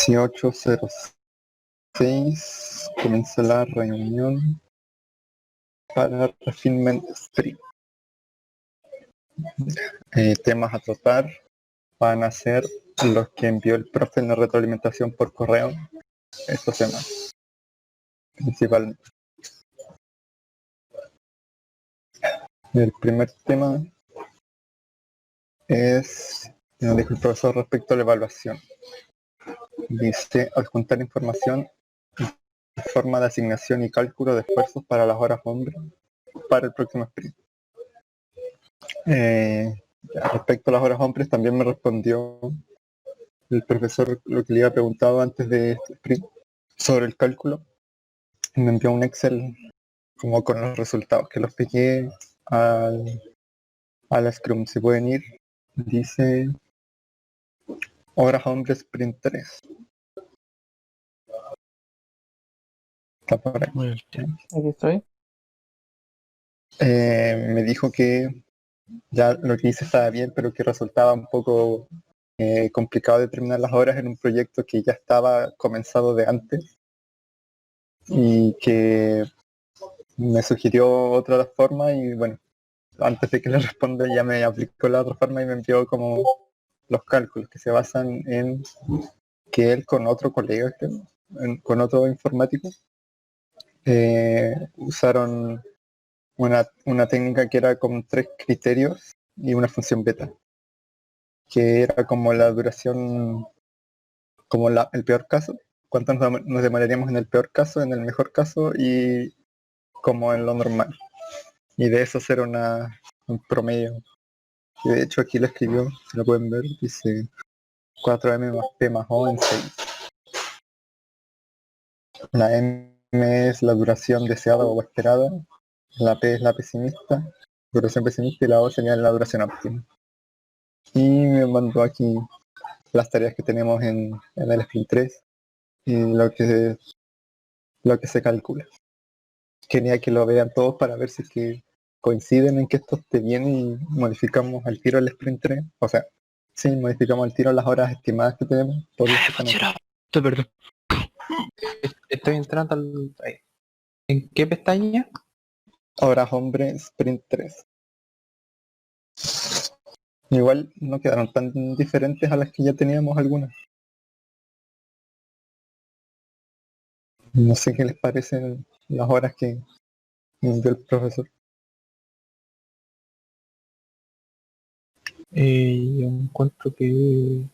18:06 comienza la reunión para Refinement Sprint. Temas a tratar van a ser los que envió el profe en la retroalimentación por correo esta semana, principalmente. El primer tema es, nos dijo el profesor respecto a la evaluación. Dice, adjuntar información en forma de asignación y cálculo de esfuerzos para las horas hombre para el próximo sprint. Respecto a las horas hombres, también me respondió el profesor lo que le había preguntado antes de este sprint sobre el cálculo. Me envió un Excel como con los resultados que los pegué a la Scrum. Si pueden ir, dice horas hombres sprint 3. Está por ahí. Muy bien. Aquí estoy. Me dijo que ya lo que hice estaba bien, pero que resultaba un poco complicado determinar las horas en un proyecto que ya estaba comenzado de antes y que me sugirió otra forma y bueno, antes de que le responda ya me aplicó la otra forma y me envió como los cálculos que se basan en que él con otro colega, creo, con otro informático, usaron una técnica que era con 3 criterios y una función beta, que era como la duración, como el peor caso, cuánto nos demoraríamos en el peor caso, en el mejor caso y como en lo normal. Y de eso hacer un promedio. Y de hecho aquí lo escribió, si lo pueden ver, dice 4M más P más O en 6. La M es la duración deseada o esperada, la P es la pesimista, duración pesimista y la O sería la duración óptima. Y me mandó aquí las tareas que tenemos en el sprint 3 y lo que se calcula. Quería que lo vean todos para ver si es que coinciden en que esto esté bien y modificamos al tiro el sprint 3. O sea, sí, modificamos al tiro las horas estimadas que tenemos. Por Perdón. Estoy entrando ahí. ¿En qué pestaña? horas hombre sprint 3. Igual no quedaron tan diferentes a las que ya teníamos algunas. No sé qué les parecen las horas que nos dio el profesor. Yo encuentro que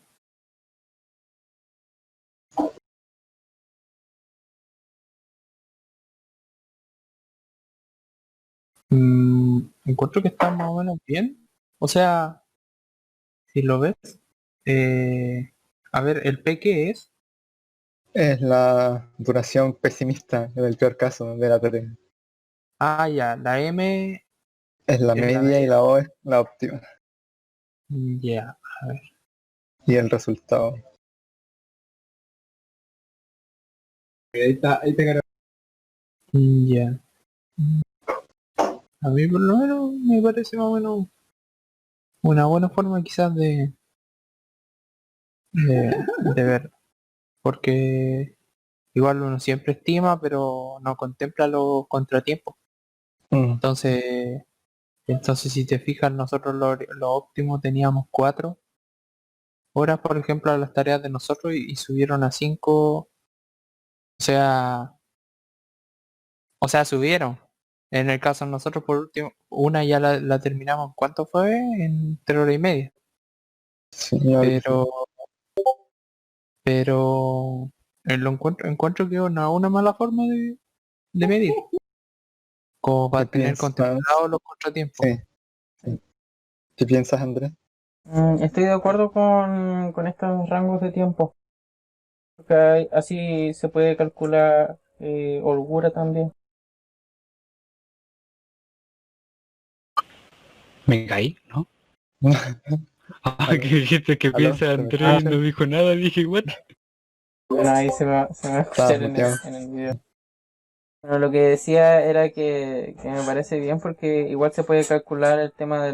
encuentro que está más o menos bien. O sea, si lo ves, a ver, ¿el P qué es? Es la duración pesimista en el peor caso de la tarea. Ah, ya, la M Es la es la media y media. la O es la óptima. Ya, a ver. Y el resultado. Ahí te cargo. Ya. A mí por lo menos me parece más o menos una buena forma quizás de ver. Porque igual uno siempre estima, pero no contempla los contratiempos. Entonces si te fijas, nosotros lo óptimo teníamos 4 horas, por ejemplo, a las tareas de nosotros y subieron a 5. O sea, subieron. En el caso de nosotros, por último, una ya la terminamos. ¿Cuánto fue? En 3 horas y media. Sí, algo así. Pero lo encuentro que es una mala forma de medir. Como ¿Qué para tener piensas? contemplados los contratiempos. Sí, sí. ¿Qué piensas, Andrés? Estoy de acuerdo con estos rangos de tiempo, porque así se puede calcular holgura también. Me caí, ¿no? Ah, Aló. que dijiste que ¿Aló? piensa ¿Se me Andrés, no escucha? dijo nada, dije, what? Bueno, ahí se me va a Estaba escuchar muteado. en el video. Bueno, lo que decía era que me parece bien porque igual se puede calcular el tema de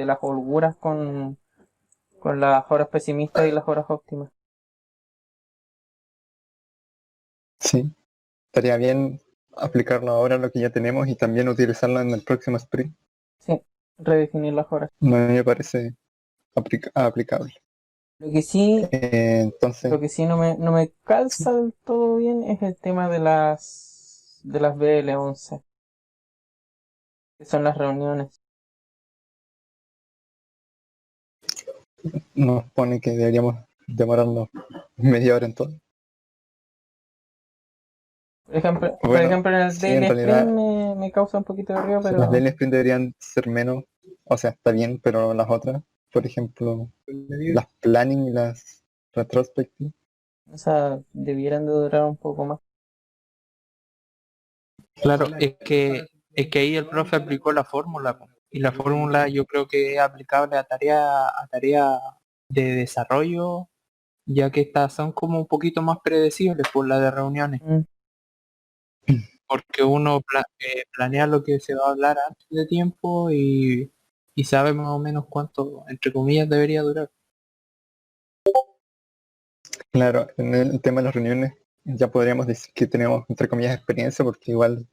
las holguras con las horas pesimistas y las horas óptimas. Sí, estaría bien aplicarlo ahora lo que ya tenemos y también utilizarlo en el próximo sprint. Sí, redefinir las horas. No me parece aplicable. Lo que sí, Entonces, lo que sí no me calza del todo bien es el tema de las BL11, que son las reuniones. nos pone que deberíamos demorarnos media hora en todo. Por Bueno, ejemplo en el sí, en Daily Sprint realidad me causa un poquito de ruido, las pero daily sprint deberían ser menos, o sea, está bien, pero las otras, por ejemplo, las planning y las retrospective, o sea, debieran de durar un poco más. Claro, es que ahí el profe aplicó la fórmula, po. Y la fórmula yo creo que es aplicable a tarea de desarrollo, ya que estas son como un poquito más predecibles por la de reuniones, Mm, porque uno planea lo que se va a hablar antes de tiempo y sabe más o menos cuánto, entre comillas, debería durar. claro, en el tema de las reuniones ya podríamos decir que tenemos, entre comillas, experiencia, porque igual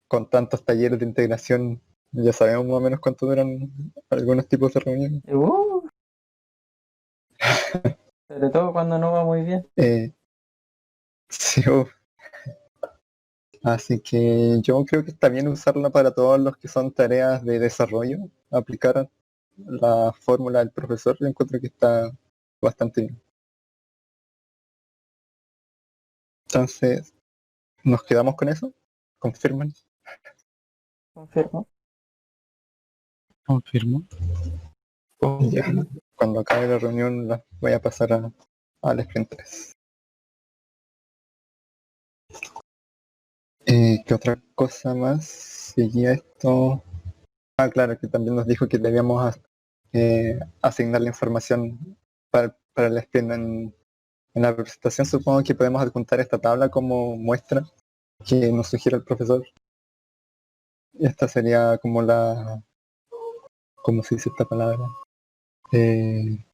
con tantos talleres de integración ya sabemos más o menos cuánto duran algunos tipos de reuniones. uh, sobre todo cuando no va muy bien. Sí, así que yo creo que está bien usarla para todos los que son tareas de desarrollo, aplicar la fórmula del profesor, yo encuentro que está bastante bien. Entonces, ¿nos quedamos con eso? ¿Confirman? Confirmo. Confirmo. Ya. Cuando acabe la reunión la voy a pasar al sprint 3. ¿Qué otra cosa más? Seguía esto. Ah, claro, que también nos dijo que debíamos asignar la información para el sprint en la presentación. Supongo que podemos adjuntar esta tabla como muestra que nos sugiere el profesor. Y esta sería como ¿cómo se dice esta palabra? Eh,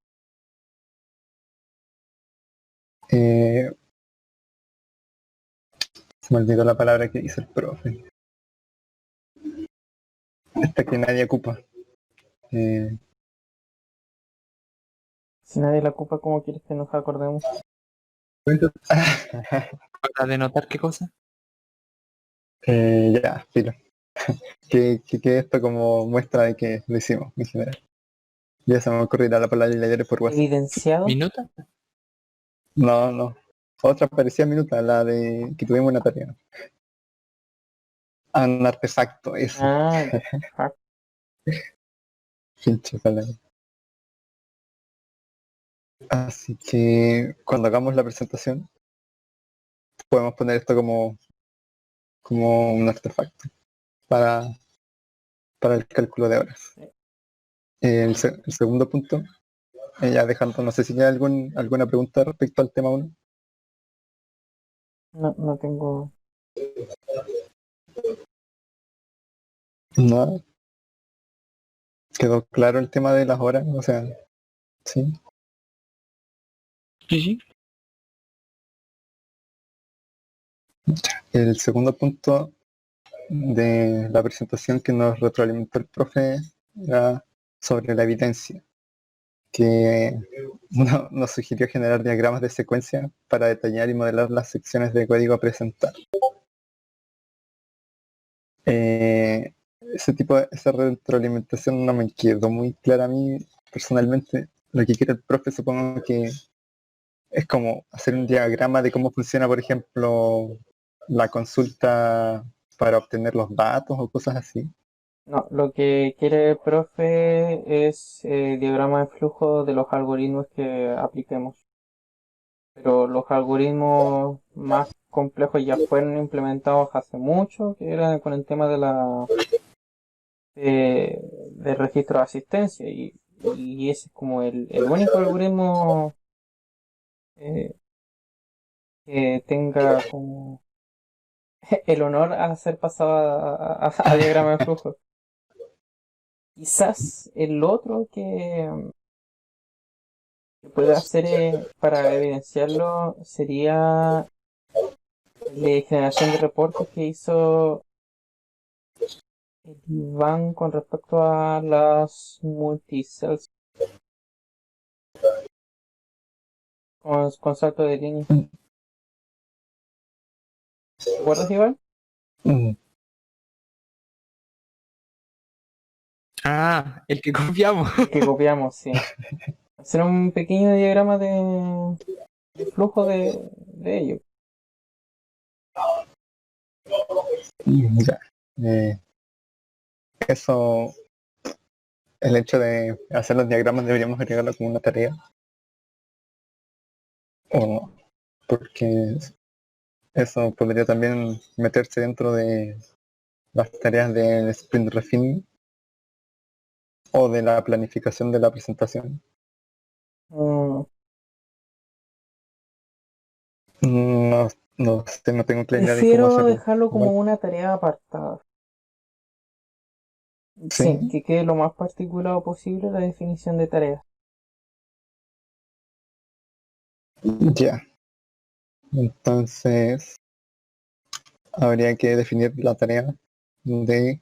eh, Se me olvidó la palabra que dice el profe. Esta que nadie ocupa. Eh, Si nadie la ocupa, ¿cómo quieres que nos acordemos? ¿Para denotar qué cosa? ya, filo. Que esto como muestra de que lo hicimos en general. Ya se me ocurrirá la palabra y la diré por WhatsApp. Evidenciado. ¿Minuta? No, no. Otra parecía minuta, la de que tuvimos una tarea. Un artefacto, eso. Ah, fuck. Pinche palabra. Así que cuando hagamos la presentación, podemos poner esto como un artefacto para, para el cálculo de horas. El segundo punto, ya dejando, no sé si hay alguna pregunta respecto al tema 1. No tengo. No, quedó claro el tema de las horas, o sea, sí. Sí, sí. El segundo punto de la presentación que nos retroalimentó el profe era sobre la evidencia, que nos sugirió generar diagramas de secuencia para detallar y modelar las secciones de código a presentar. Esa retroalimentación no me quedó muy clara a mí personalmente. Lo que quiere el profe supongo que es como hacer un diagrama de cómo funciona, por ejemplo, la consulta para obtener los datos o cosas así. No, lo que quiere el profe es diagrama de flujo de los algoritmos que apliquemos. Pero los algoritmos más complejos ya fueron implementados hace mucho, que era con el tema de registro de asistencia. Y ese es como el único algoritmo eh, que tenga como el honor a ser pasado a diagrama de flujo. Quizás el otro que pueda hacer para evidenciarlo sería de generación de reportes que hizo el Iván con respecto a las multicells con salto de línea. ¿Te acuerdas, Iván? Mm, Ah, el que confiamos. El que copiamos, sí. Hacer un pequeño diagrama de flujo de ello. ya. Eh, Eso, el hecho de hacer los diagramas deberíamos agregarlo como una tarea. O no, porque eso podría también meterse dentro de las tareas del sprint refining o de la planificación de la presentación. Mm, No, no sé, no tengo claridad de cómo Prefiero hacerlo. dejarlo como Igual, una tarea apartada. Sí, sí, que quede lo más particulado posible la definición de tareas. ya. Entonces, habría que definir la tarea de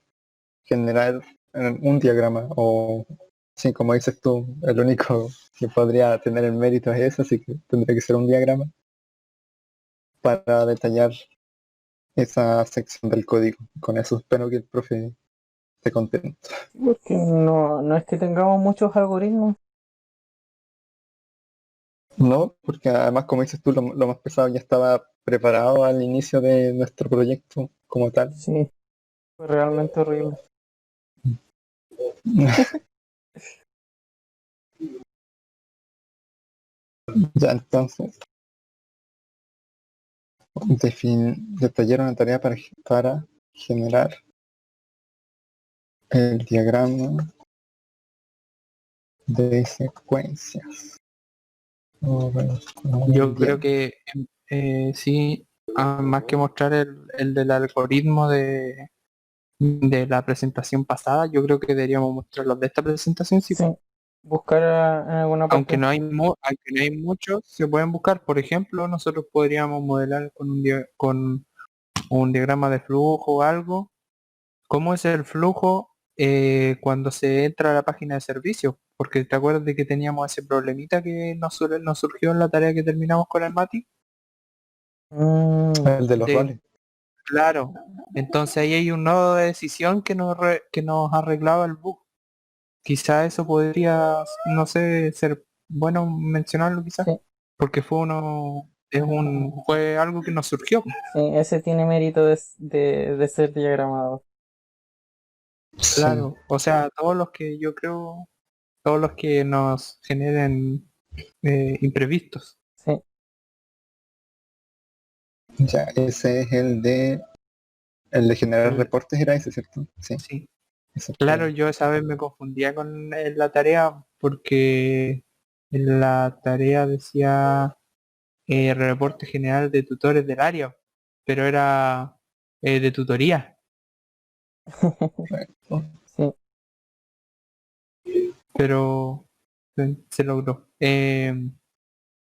generar un diagrama o, sí, como dices tú, el único que podría tener el mérito es ese, así que tendría que ser un diagrama para detallar esa sección del código. Con eso espero que el profe esté contento. Porque no es que tengamos muchos algoritmos. No, porque además, como dices tú, lo más pesado ya estaba preparado al inicio de nuestro proyecto como tal. Sí, fue realmente horrible. Ya entonces, detallar una tarea para generar el diagrama de secuencias. Yo Bien. creo que sí, más que mostrar el del algoritmo de la presentación pasada, yo creo que deberíamos mostrar los de esta presentación, sí. Sí, buscar en alguna Aunque parte. no hay aunque no hay muchos, se pueden buscar. Por ejemplo, nosotros podríamos modelar con un diagrama de flujo o algo. ¿Cómo es el flujo cuando se entra a la página de servicios? Porque te acuerdas de que teníamos ese problemita que nos surgió en la tarea que terminamos con el Mati. Mm, El de los De, roles. claro, entonces ahí hay un nodo de decisión que nos arreglaba el bug. Quizá eso podría, no sé, ser bueno mencionarlo quizás, sí, porque fue algo que nos surgió. sí, ese tiene mérito de ser diagramado. Sí. Claro, o sea, todos los que yo creo, todos los que nos generen imprevistos. Sí, Ya, ese es el de generar El- reportes, era ese, ¿cierto? Sí, sí, ese claro, fue. yo esa vez me confundía con la tarea porque en la tarea decía reporte general de tutores del área, pero era de tutoría, sí, pero se logró.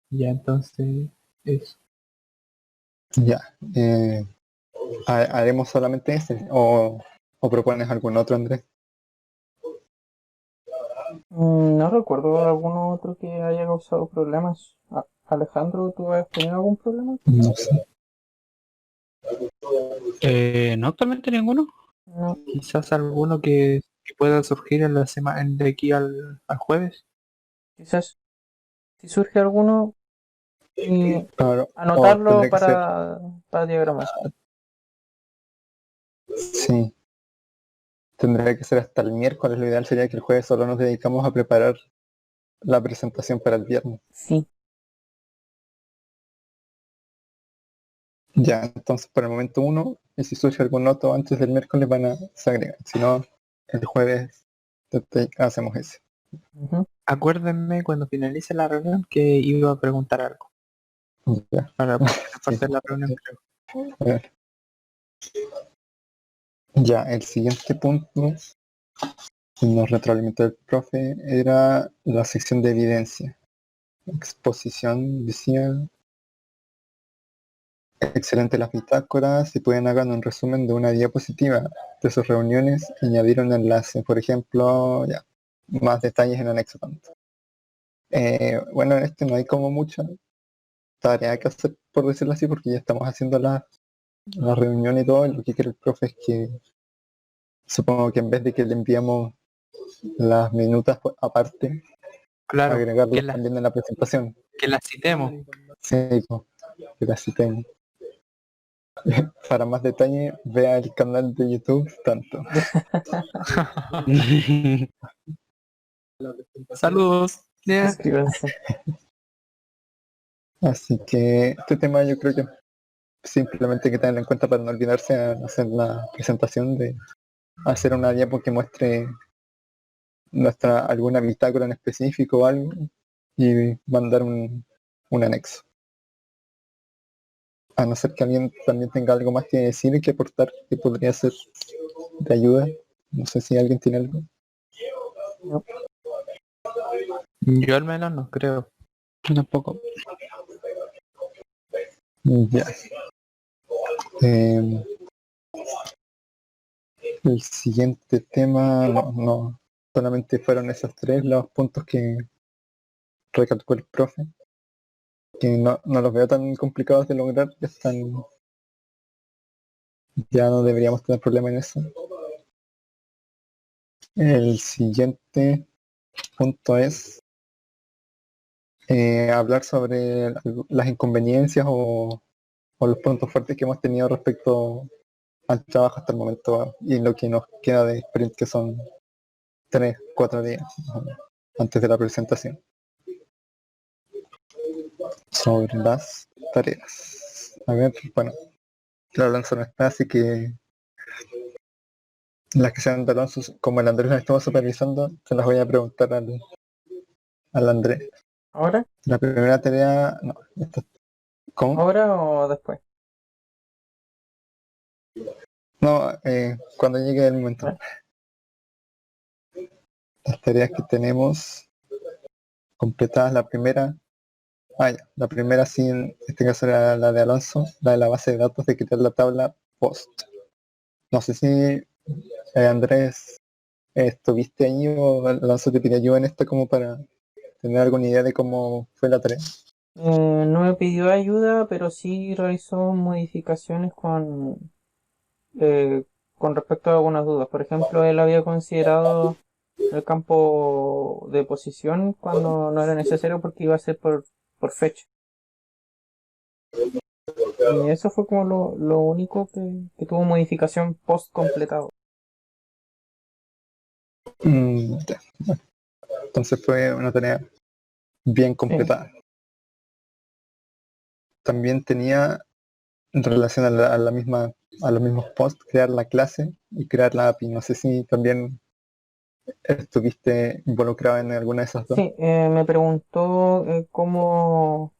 Ya entonces eso. Ya. ¿Haremos solamente ese? ¿O propones algún otro, Andrés? No recuerdo alguno otro que haya causado problemas. Alejandro, ¿tú has tenido algún problema? No sé. No, actualmente ninguno. No, Quizás alguno que pueda surgir en la semana de aquí al jueves. quizás si surge alguno, y Claro, o anotarlo tendría que ser, para diagramar. sí, tendría que ser hasta el miércoles. Lo ideal sería que el jueves solo nos dedicamos a preparar la presentación para el viernes. Sí, Ya, entonces por el momento uno, y si surge algún otro antes del miércoles se agregan. Si no, el jueves hacemos ese. ujú, Acuérdenme cuando finalice la reunión que iba a preguntar algo Ya, para porque era sí. parte de la reunión creo. A ver. Ya, el siguiente punto que nos retroalimentó el profe era la sección de evidencia. Exposición, decía, Excelente las bitácoras. Si pueden hagan un resumen de una diapositiva de sus reuniones y añadir un enlace. Por ejemplo, ya, más detalles en anexo tanto. Bueno, en este no hay como mucha tarea que hacer, por decirlo así, porque ya estamos haciendo la reunión y todo. Y lo que quiere el profe es que, supongo que en vez de que le enviamos las minutas aparte, Claro, agregarlas también en la presentación. que las citemos. Sí, que las citemos. Para más detalle, vea el canal de YouTube tanto. Saludos. Yeah. Suscríbanse. Así que este tema yo creo que simplemente hay que tenerlo en cuenta para no olvidarse a hacer la presentación, de hacer una diapo que muestre alguna bitácora en específico o algo y mandar un anexo. A no ser que alguien también tenga algo más que decir y que aportar que podría ser de ayuda. No sé si alguien tiene algo. No. Yo al menos no creo. Yo tampoco. Ya. El siguiente tema, no, solamente fueron esos tres los puntos que recalcó el profe, que no los veo tan complicados de lograr, ya no deberíamos tener problema en eso. El siguiente punto es hablar sobre las inconveniencias o los puntos fuertes que hemos tenido respecto al trabajo hasta el momento y lo que nos queda de sprint, que son 3-4 días antes de la presentación. Sobre las tareas. A ver, bueno, la Alonso no está, así que las que sean de Alonso, como el Andrés nos estaba supervisando, se las voy a preguntar al Andrés. ¿Ahora? La primera tarea, no, ¿cómo? ¿Ahora o después? No, cuando llegue el momento. Vale. Las tareas que tenemos completadas, la primera, la primera sí, en este caso era la de Alonso, la de la base de datos, de quitar la tabla post. No sé si Andrés, ¿estuviste ahí o Alonso te pidió ayuda en esto como para tener alguna idea de cómo fue la tarea? No me pidió ayuda, pero sí realizó modificaciones con respecto a algunas dudas. Por ejemplo, él había considerado el campo de posición cuando no era necesario porque iba a ser por fecha. Y eso fue como lo único que tuvo modificación post completado. Ya. Entonces fue una tarea bien completada. También tenía en relación a los mismos posts, crear la clase y crear la API. No sé si también estuviste involucrado en alguna de esas dos. Sí, me preguntó cómo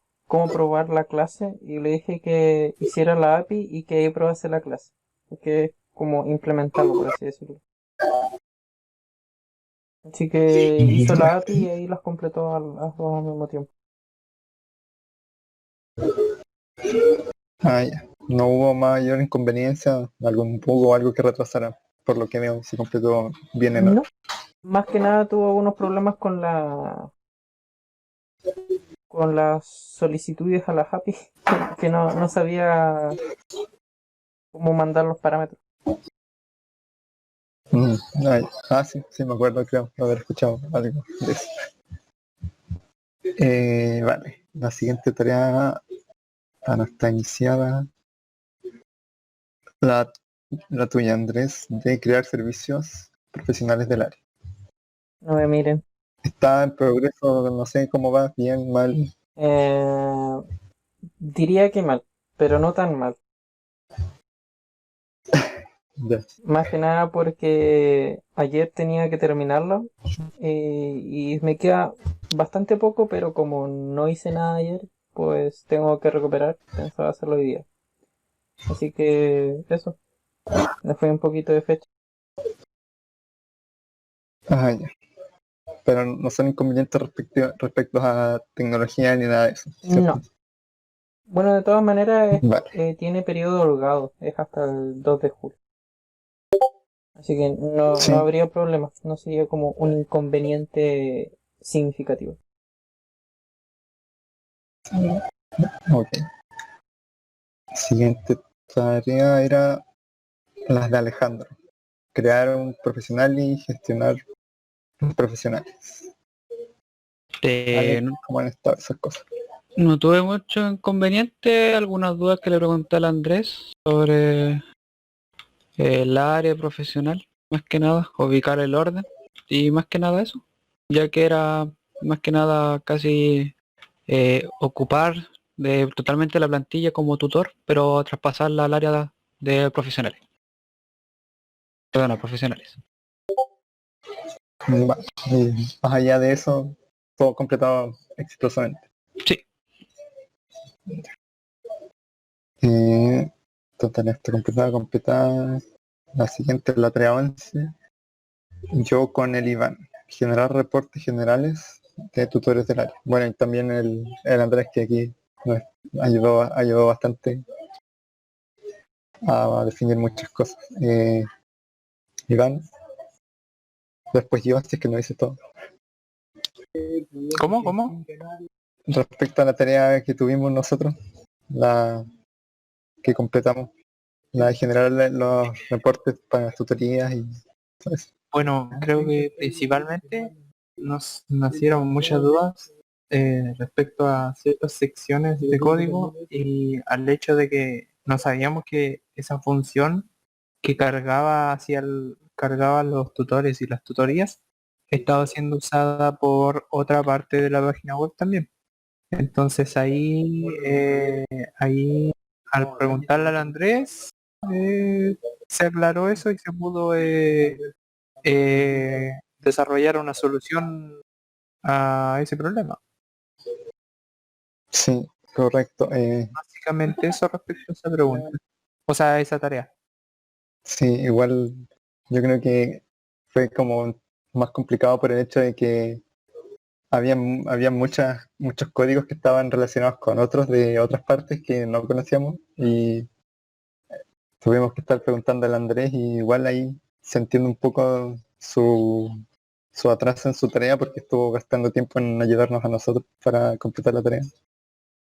probar la clase y le dije que hiciera la API y que ahí probase la clase. Que es como implementarlo, por así decirlo. Así que hizo la API y ahí las completó a las dos al mismo tiempo. Ya. No hubo mayor inconveniencia, algún bug o algo que retrasara, por lo que veo, se completó bien en hora. No, más que nada tuvo algunos problemas con las solicitudes a la API, que no sabía cómo mandar los parámetros. Sí, me acuerdo, creo, haber escuchado algo de eso. Vale, la siguiente tarea no está iniciada. La tuya, Andrés, de crear servicios profesionales del área. No me miren. Está en progreso, no sé cómo va, bien, mal. Diría que mal, pero no tan mal. Ya. Más que nada porque ayer tenía que terminarlo y me queda bastante poco, pero como no hice nada ayer, pues tengo que recuperar. Pensaba hacerlo hoy día. Así que eso, me fue un poquito de fecha. Ya. Pero no son inconvenientes respecto a tecnología ni nada de eso, ¿cierto? No, Bueno, de todas maneras Vale, tiene periodo holgado, es hasta el 2 de julio. Así que no sí, habría problema, no sería como un inconveniente significativo. ok. Siguiente tarea era las de Alejandro. Crear un profesional y gestionar profesionales. ¿Vale? No, ¿Cómo han estado esas cosas? no tuve mucho inconveniente, algunas dudas que le pregunté al Andrés sobre el área profesional, más que nada, ubicar el orden y más que nada eso, ya que era más que nada casi ocupar totalmente la plantilla como tutor, pero traspasarla al área de profesionales, perdón, a profesionales. Vale. Y más allá de eso, todo completado exitosamente. Sí, Total, esto completada. La siguiente es la tarea 11. Yo con el Iván. Generar reportes generales de tutores del área. Bueno, y también el Andrés que aquí nos ayudó bastante a definir muchas cosas. Iván, después yo, si es que no hice todo. ¿Cómo? ¿Cómo? Respecto a la tarea que tuvimos nosotros, la que completamos, la de generar los reportes para las tutorías y todo eso. Bueno, creo que principalmente nos nacieron muchas dudas respecto a ciertas secciones de código y al hecho de que no sabíamos que esa función que cargaba los tutores y las tutorías estaba siendo usada por otra parte de la página web también. Entonces ahí al preguntarle al Andrés se aclaró eso y se pudo desarrollar una solución a ese problema. Sí, correcto. Básicamente eso respecto a esa pregunta, o sea, a esa tarea. Sí, igual yo creo que fue como más complicado por el hecho de que había muchos códigos que estaban relacionados con otros de otras partes que no conocíamos y tuvimos que estar preguntando al Andrés y igual ahí se entiende un poco su atraso en su tarea porque estuvo gastando tiempo en ayudarnos a nosotros para completar la tarea.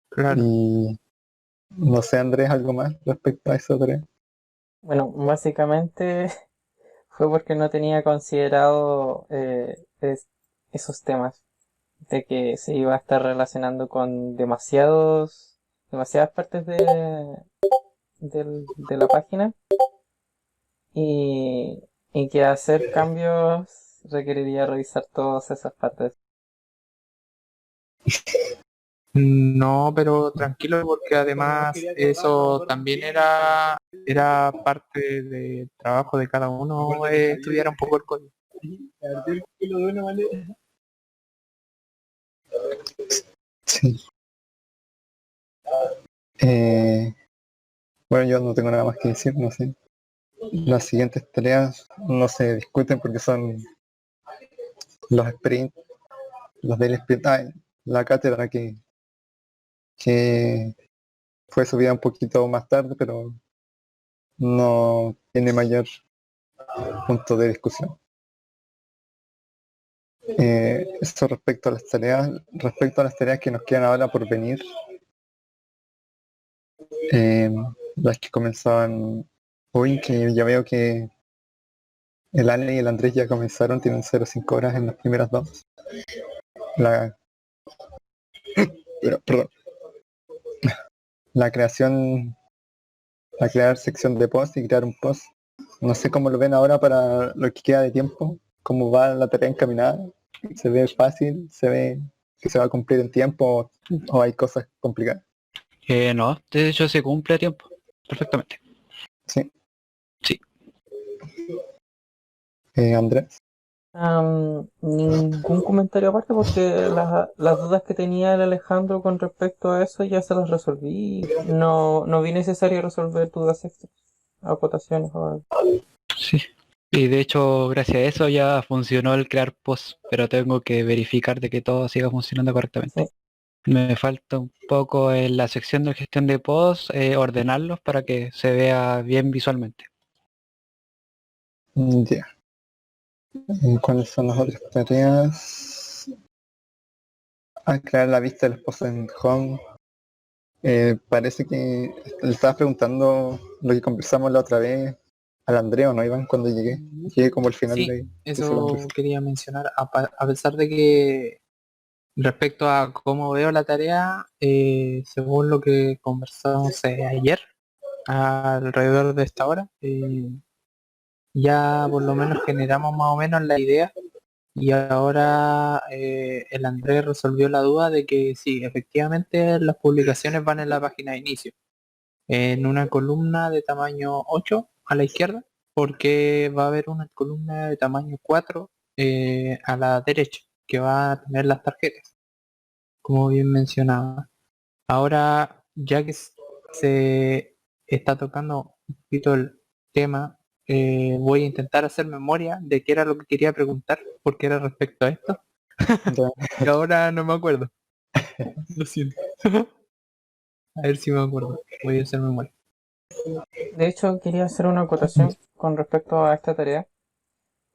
Claro. Y no sé, Andrés, algo más respecto a esa tarea. Bueno, básicamente fue porque no tenía considerado esos temas, de que se iba a estar relacionando con demasiadas partes de la página y, y que hacer cambios requeriría revisar todas esas partes. No, pero tranquilo porque además eso también era parte del trabajo de cada uno, estudiar un poco el código. Sí. Eh, bueno, yo no tengo nada más que decir, no sé. Las siguientes tareas no se discuten porque son los sprints, los del sprint, la cátedra que fue subida un poquito más tarde, pero no tiene mayor punto de discusión. Esto respecto a las tareas que nos quedan ahora por venir, eh, las que comenzaban hoy, que ya veo que el Ale y el Andrés ya comenzaron, tienen 0,5 horas en las primeras dos. La, perdón, la creación, la crear sección de post y crear un post. No sé cómo lo ven ahora para lo que queda de tiempo, cómo va la tarea encaminada. Se ve fácil, se ve que se va a cumplir en tiempo o hay cosas complicadas. no, de hecho se cumple a tiempo, perfectamente. Sí, Sí. Andrés. Ningún comentario aparte porque las dudas que tenía el Alejandro con respecto a eso ya se las resolví. No vi necesario resolver dudas extras, acotaciones o algo. Sí. Y de hecho, gracias a eso ya funcionó el crear post, pero tengo que verificar de que todo siga funcionando correctamente. Sí. Me falta un poco en la sección de gestión de posts, ordenarlos para que se vea bien visualmente. Ya. ¿Cuáles son las otras tareas? Crear la vista de los posts en Home. Parece que le estabas preguntando lo que conversamos la otra vez al Andrea, ¿no, Iván? Cuando llegué. Llegué como al final Sí, de esa conversación. eso quería mencionar. A pesar de que respecto a cómo veo la tarea, según lo que conversamos ayer, alrededor de esta hora, ya por lo menos generamos más o menos la idea y ahora el Andrés resolvió la duda de que sí, efectivamente las publicaciones van en la página de inicio, en una columna de tamaño 8 a la izquierda, porque va a haber una columna de tamaño 4 a la derecha, que va a tener las tarjetas, como bien mencionaba. Ahora, ya que se está tocando un poquito el tema, voy a intentar hacer memoria de qué era lo que quería preguntar, porque era respecto a esto. Ya. Y ahora no me acuerdo. Lo siento. A ver si me acuerdo. Voy a hacer memoria. De hecho, quería hacer una acotación con respecto a esta tarea,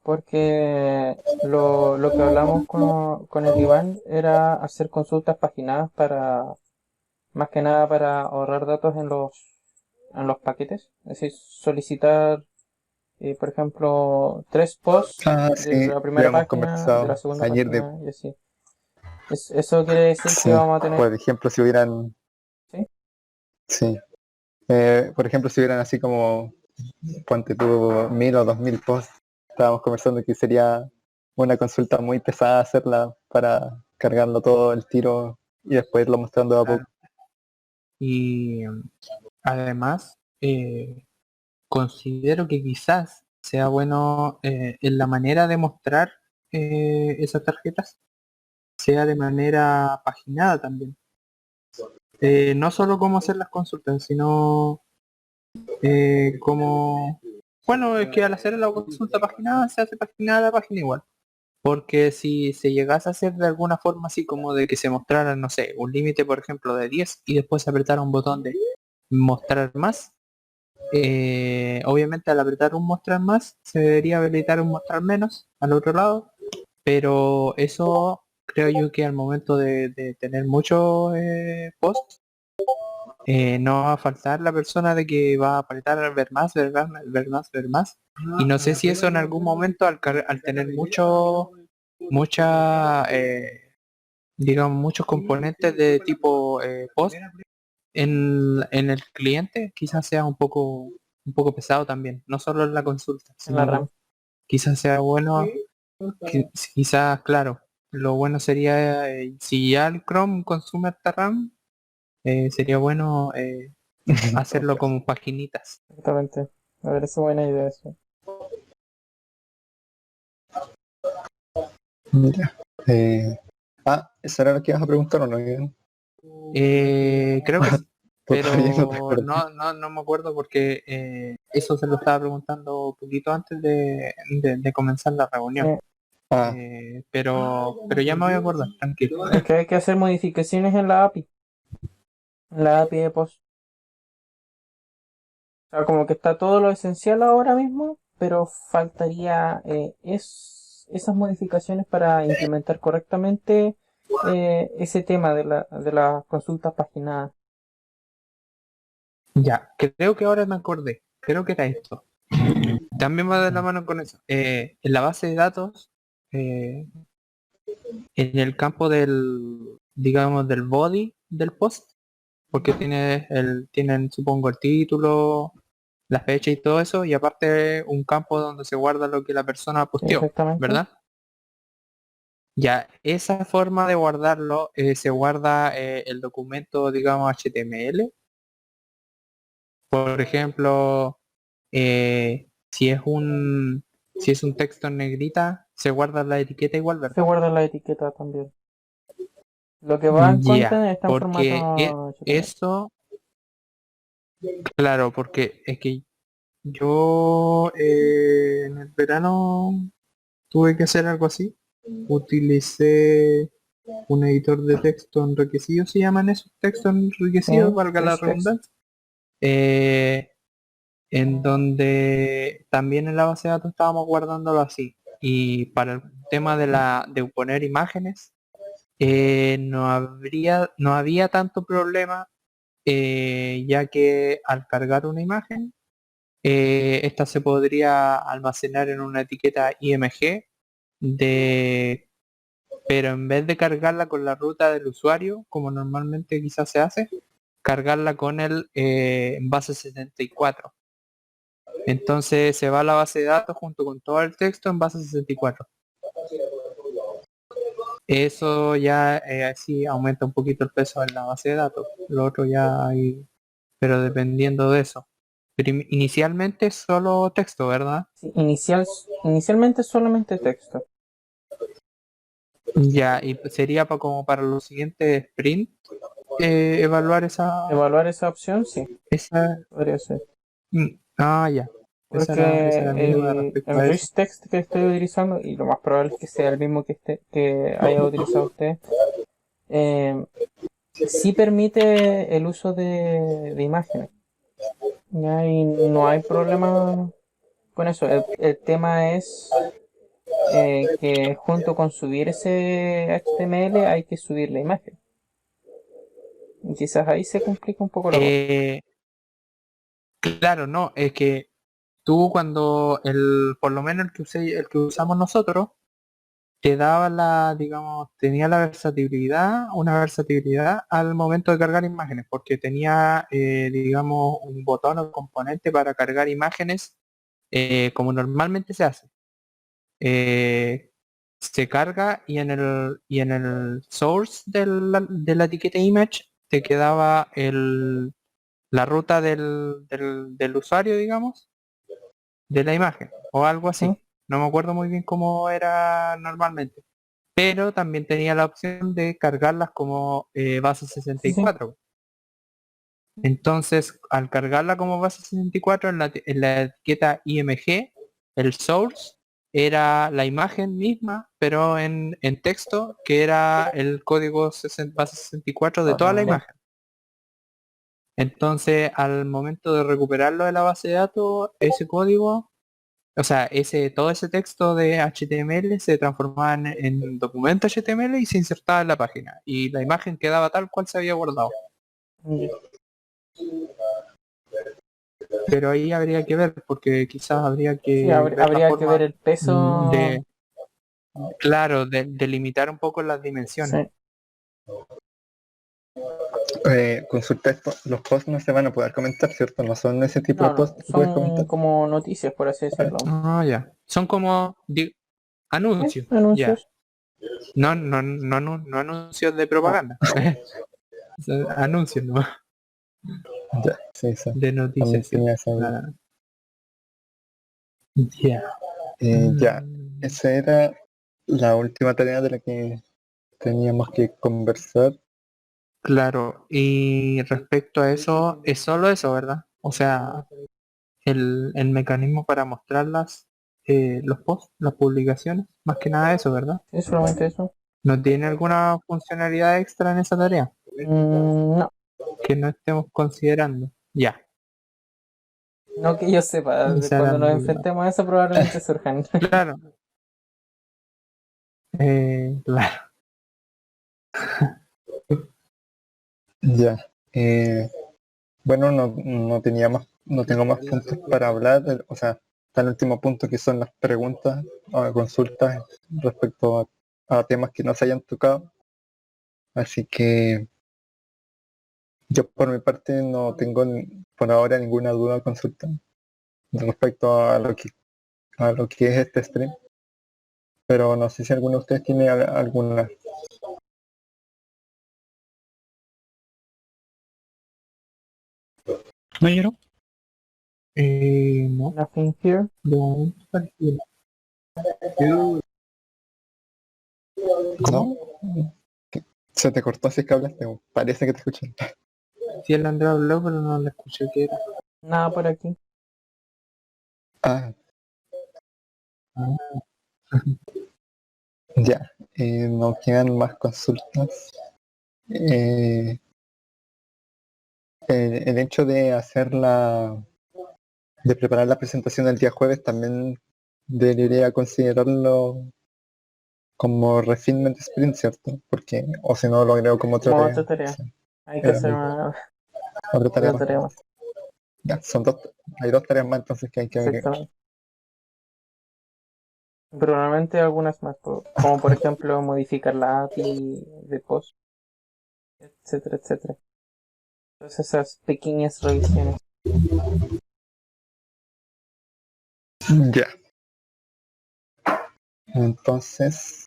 porque lo que hablamos con el Iván era hacer consultas paginadas para, más que nada para ahorrar datos en los paquetes. Es decir, solicitar, por ejemplo, 3 posts de Sí, la lo primera hemos página, de la conversado segunda ayer de... página y así. Eso quiere decir que Sí, vamos a tener... por ejemplo, si hubieran... ¿Sí? Sí. Por ejemplo, si hubieran así como, ponte tú 1000 o 2000 posts, estábamos conversando que sería una consulta muy pesada hacerla para cargarlo todo el tiro y después irlo mostrando de a poco. Claro. Y además, considero que quizás sea bueno en la manera de mostrar esas tarjetas, sea de manera paginada también. No solo cómo hacer las consultas, sino cómo... Bueno, es que al hacer la consulta paginada se hace paginada la página igual. Porque si se llegase a hacer de alguna forma así como de que se mostrara, no sé, un límite por ejemplo de 10 y después se apretara un botón de mostrar más, obviamente al apretar un mostrar más se debería habilitar un mostrar menos al otro lado, pero eso creo yo que al momento de tener muchos posts, no va a faltar la persona de que va a apretar ver más, ver más, ver más, ver más. Y no sé si eso en algún momento al tener mucha, digamos, muchos componentes de tipo post en el cliente, quizás sea un poco pesado también. No solo en la consulta, En la sino RAM. quizás sea bueno, quizás, claro, lo bueno sería, si ya el Chrome consume harta RAM, sería bueno hacerlo como paginitas. Exactamente. Me parece buena idea eso. Mira. ¿Eso era lo que ibas a preguntar o no? Creo que sí, Pues todavía no te pero acuerdas. no me acuerdo porque eso se lo estaba preguntando un poquito antes de comenzar la reunión. Sí. Ah, Pero ya me voy a acordar, tranquilo. Es que hay que hacer modificaciones en la API de post. O sea, como que está todo lo esencial ahora mismo, pero faltaría esas modificaciones para implementar correctamente ese tema de las consultas paginadas. Ya, creo que ahora me acordé. Creo que era esto. También va de la mano con eso. En la base de datos, eh, en el campo del, digamos, del body del post, porque tienen, supongo, el título, la fecha y todo eso, y aparte un campo donde se guarda lo que la persona Sí, posteó, exactamente. ¿verdad? Ya, esa forma de guardarlo, se guarda el documento, digamos, HTML. Por ejemplo, si es un texto en negrita, se guarda la etiqueta igual, Se ¿verdad? guarda la etiqueta también. Lo que va en Ya, content está en porque formato HTML. eso, claro, porque es que yo en el verano tuve que hacer algo así. Utilicé un editor de texto enriquecido, se llaman esos textos enriquecidos, Sí, valga la rich text. redundancia, en donde también en la base de datos estábamos guardándolo así. Y para el tema de poner imágenes, no había tanto problema, ya que al cargar una imagen, esta se podría almacenar en una etiqueta IMG pero en vez de cargarla con la ruta del usuario, como normalmente quizás se hace, cargarla con el base 74. Entonces se va a la base de datos junto con todo el texto en base 64. Eso ya sí aumenta un poquito el peso en la base de datos. Lo otro ya hay, pero dependiendo de eso. Pero inicialmente solo texto, ¿verdad? Sí, inicialmente solamente texto. Ya, y sería como para los siguientes sprint evaluar Evaluar esa opción, sí, esa. podría ser. Ya. Porque Esa era mi duda respecto el a eso. rich text que estoy utilizando, y lo más probable es que sea el mismo que haya utilizado usted, eh, sí permite el uso de imágenes. ¿Ya? Y no hay problema con eso. El tema es que junto con subir ese HTML hay que subir la imagen. Y quizás ahí se complica un poco la cosa. Eh, claro, no, es que tú cuando por lo menos el que usamos nosotros, te daba digamos, tenía una versatilidad al momento de cargar imágenes, porque tenía, digamos, un botón o componente para cargar imágenes como normalmente se hace. Se carga y en el source de la etiqueta image te quedaba la ruta del usuario, digamos, de la imagen o algo ¿Mm? así. No me acuerdo muy bien cómo era normalmente, pero también tenía la opción de cargarlas como base Sí, sí. 64. Entonces, al cargarla como base 64 en la etiqueta IMG, el source era la imagen misma, pero en texto, que era el código base 64 de toda la Sí. imagen. Entonces, al momento de recuperarlo de la base de datos, ese código, o sea, todo ese texto de HTML se transformaba en documento HTML y se insertaba en la página. Y la imagen quedaba tal cual se había guardado. Ya. Pero ahí habría que ver, porque quizás habría Sí, que ver la habría que ver forma el peso. de, claro, de limitar un poco las dimensiones. Sí. Consulta esto, los posts no se van a poder comentar, ¿cierto? No son ese tipo No, de no, posts que puedes son comentar. como noticias, por así decirlo. Ya. Son como anuncios, ya. Anuncios. No anuncios de No. propaganda. Son anuncios, ¿no? Ya, sí, sí. De También noticias, sí. tenía esa duda. Ya. Ya, esa era la última tarea de la que teníamos que conversar. Claro, y respecto a eso, es solo eso, ¿verdad? O sea, el mecanismo para mostrarlas, los posts, las publicaciones, más que nada eso, ¿verdad? Sí, solamente eso. ¿No tiene alguna funcionalidad extra en esa tarea No, que no estemos considerando? Ya, no que yo sepa. esa era Cuando nos mi duda. enfrentemos a eso probablemente surjan. Claro, claro, Ya. Bueno, no tenía más, no tengo más puntos para hablar. O sea, está el último punto que son las preguntas o consultas respecto a temas que no se hayan tocado. Así que yo por mi parte no tengo por ahora ninguna duda o consulta respecto a lo que es este stream. Pero no sé si alguno de ustedes tiene alguna. ¿No, yo no? no, Nothing here. de momento parece ¿No? ¿Cómo? Se te cortó así que hablaste. Parece que te escuché. Sí, el Andrea habló, pero no le escuché qué era. Nada por aquí. Ah, Ah, ya. no quedan más consultas. El hecho de de preparar la presentación el día jueves también debería considerarlo como refinement sprint, ¿cierto? Porque, o si no, lo agrego como otra Como tarea. otra tarea. Sí, Hay que hacer otra tarea una más. tarea más. Ya, hay dos tareas más entonces que hay que agregar. Exactamente. Pero normalmente algunas más, como por ejemplo modificar la API de post, etcétera, etcétera. Entonces esas pequeñas revisiones. Ya. Entonces,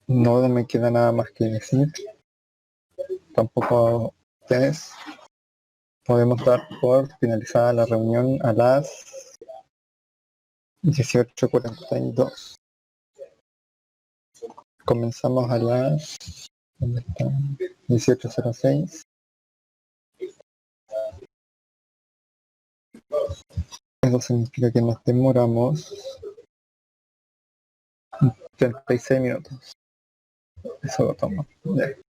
no me queda nada más que decir. Tampoco ustedes. Podemos dar por finalizada la reunión a las 18:42. Comenzamos a las ¿dónde está? 18:06. Eso significa que nos demoramos 36 minutos. Eso lo tomo. Ya.